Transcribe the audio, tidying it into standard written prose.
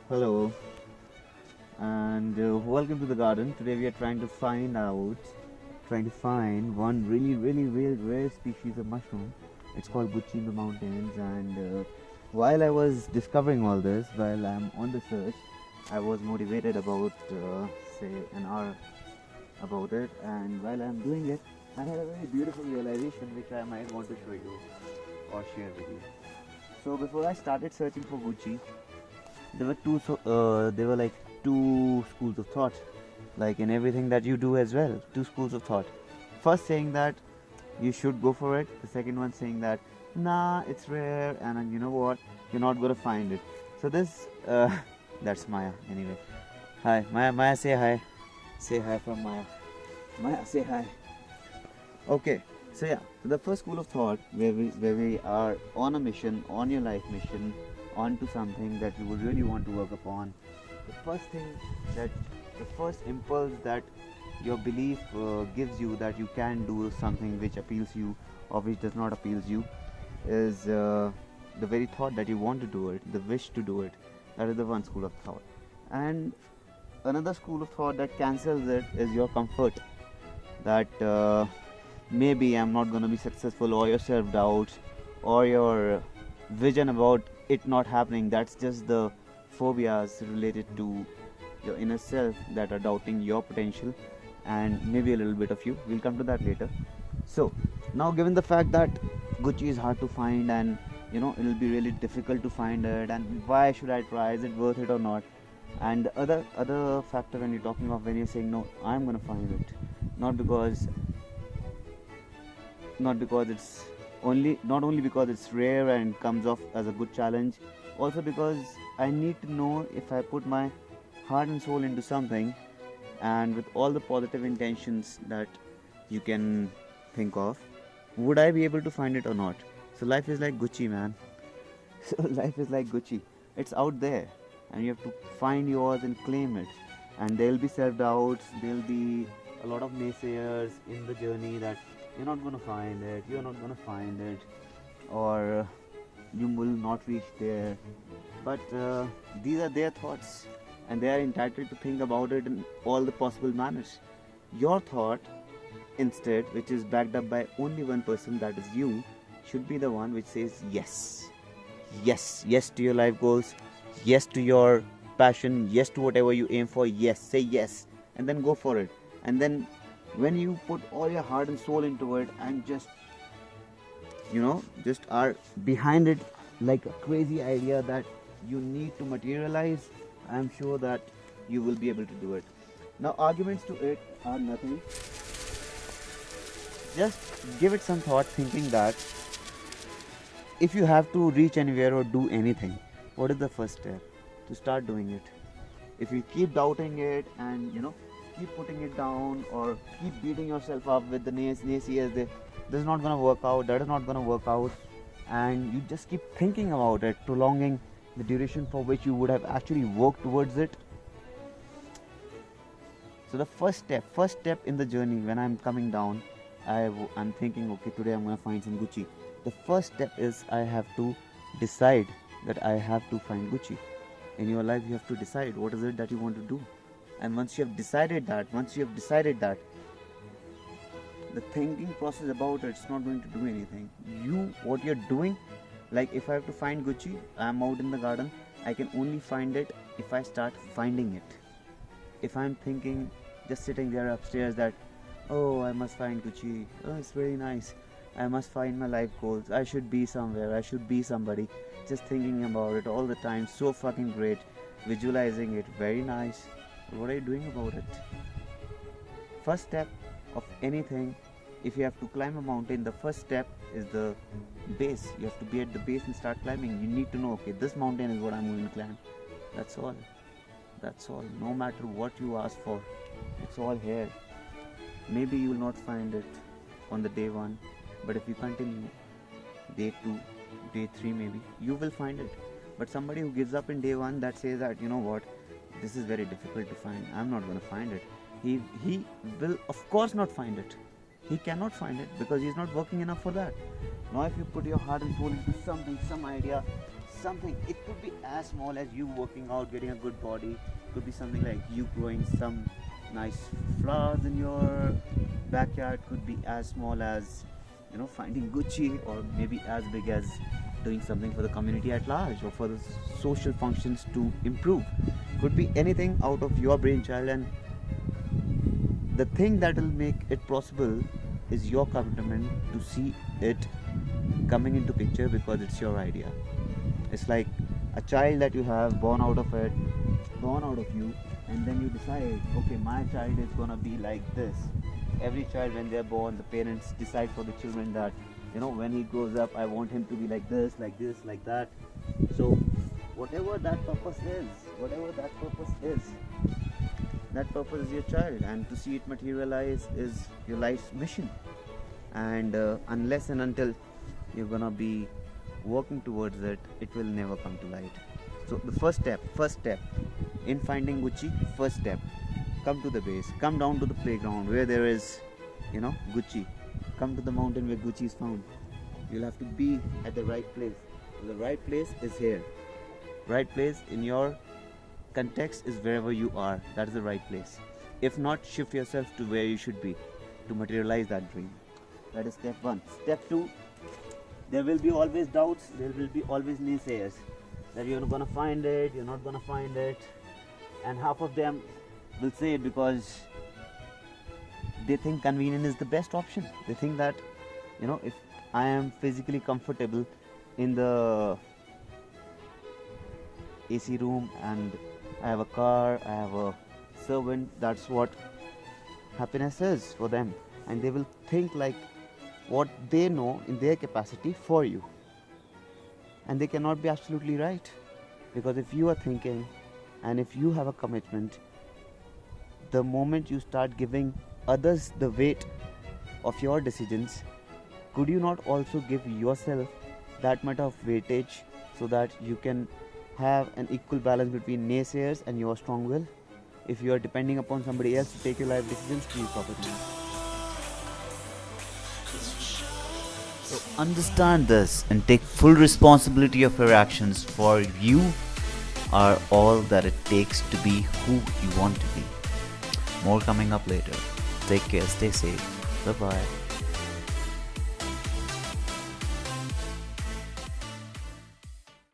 Hello and welcome to the garden. Today we are trying to find one really rare species of mushroom. It's called Guchhi in the mountains. And while I was discovering all this, while I'm on the search, I was motivated about say an hour about it. And while I'm doing it, I had a very beautiful realization which I might want to show you or share with you. So before I started searching for Gucci, there were like two schools of thought, like in everything that you do as well. Two schools of thought. First saying that you should go for it. The second one saying that nah, it's rare, and you know what, you're not gonna find it. So this that's Maya anyway. Hi Maya. Maya, say hi. Say hi from Maya. Maya, say hi. Okay, so yeah, so the first school of thought where we are on a mission, on your life mission, onto something that you would really want to work upon. The first thing that the first impulse that your belief gives you that you can do something which appeals you or which does not appeals you is the very thought that you want to do it, the wish to do it. That is the one school of thought. And another school of thought that cancels it is your comfort. That maybe I'm not going to be successful, or your self doubts, or your vision about it not happening. That's just the phobias related to your inner self that are doubting your potential, and maybe a little bit of you. We'll come to that later. So now, given the fact that Gucci is hard to find, and it'll be really difficult to find it, and why should I try, is it worth it or not? And the other factor when you're saying no, I'm gonna find it, not because it's not only because it's rare and comes off as a good challenge, also because I need to know, if I put my heart and soul into something, and with all the positive intentions that you can think of, would I be able to find it or not? So life is like Gucci, man. So life is like Gucci. It's out there, and you have to find yours and claim it. And there'll be self-doubts, there'll be a lot of naysayers in the journey that you're not going to find it, or you will not reach there. But these are their thoughts, and they are entitled to think about it in all the possible manners. Your thought, instead, which is backed up by only one person, that is you, should be the one which says yes. Yes to your life goals, yes to your passion, yes to whatever you aim for. Yes, say yes, and then go for it. And then when you put all your heart and soul into it, and just are behind it like a crazy idea that you need to materialize, I'm sure that you will be able to do it. Now, arguments to it are nothing. Just give it some thought, thinking that if you have to reach anywhere or do anything, what is the first step to start doing it? If you keep doubting it, and keep putting it down, or keep beating yourself up with the naysayers, this is not going to work out, that is not going to work out, and you just keep thinking about it, prolonging the duration for which you would have actually worked towards it. So the first step in the journey, when I'm coming down, I'm thinking, okay, today I'm going to find some Gucci. The first step is I have to decide that I have to find Gucci. In your life, you have to decide what is it that you want to do. And once you have decided that, the thinking process about it's not going to do anything. What you're doing, like if I have to find Gucci, I'm out in the garden, I can only find it if I start finding it. If I'm thinking, just sitting there upstairs, that, oh, I must find Gucci, oh, it's very nice, I must find my life goals, I should be somewhere, I should be somebody, just thinking about it all the time, so fucking great, visualizing it, very nice. What are you doing about it? First step of anything, if you have to climb a mountain, the first step is the base. You have to be at the base and start climbing. You need to know, okay, this mountain is what I'm going to climb. That's all. No matter what you ask for, it's all here. Maybe you will not find it on the day 1, but if you continue, day 2, day 3, maybe you will find it. But somebody who gives up in day 1, that says that, you know what, this is very difficult to find, I'm not going to find it, he will of course not find it. He cannot find it because he's not working enough for that. Now if you put your heart and soul into something, some idea, something. It could be as small as you working out, getting a good body. Could be something like you growing some nice flowers in your backyard. Could be as small as finding Gucci, or maybe as big as doing something for the community at large or for the social functions to improve. Could be anything out of your brainchild, and the thing that will make it possible is your commitment to see it coming into picture, because it's your idea. It's like a child that you have born out of you, and then you decide, okay, my child is gonna be like this. Every child, when they're born, the parents decide for the children that when he grows up, I want him to be like this, like this, like that. So whatever that purpose is, that purpose is your child, and to see it materialize is your life's mission. And unless and until you're gonna be working towards it, it will never come to light. So the first step in finding Gucci, first step, come to the base, come down to the playground where there is Gucci. Come to the mountain where Gucci is found. You'll have to be at the right place. The right place is here. Right place in your context is wherever you are. That is the right place. If not, shift yourself to where you should be to materialize that dream. That is step 1. Step 2, there will be always doubts, there will be always naysayers, that you're not gonna find it, you're not gonna find it, and half of them will say it because they think convenience is the best option. They think that if I am physically comfortable in the AC room and I have a car, I have a servant, that's what happiness is for them, and they will think like what they know in their capacity for you, and they cannot be absolutely right, because if you are thinking and if you have a commitment, the moment you start giving others the weight of your decisions, could you not also give yourself that much of weightage so that you can have an equal balance between naysayers and your strong will? If you are depending upon somebody else to take your life decisions, please stop it. So understand this and take full responsibility of your actions, for you are all that it takes to be who you want to be. More coming up later. Take care, stay safe. Bye bye.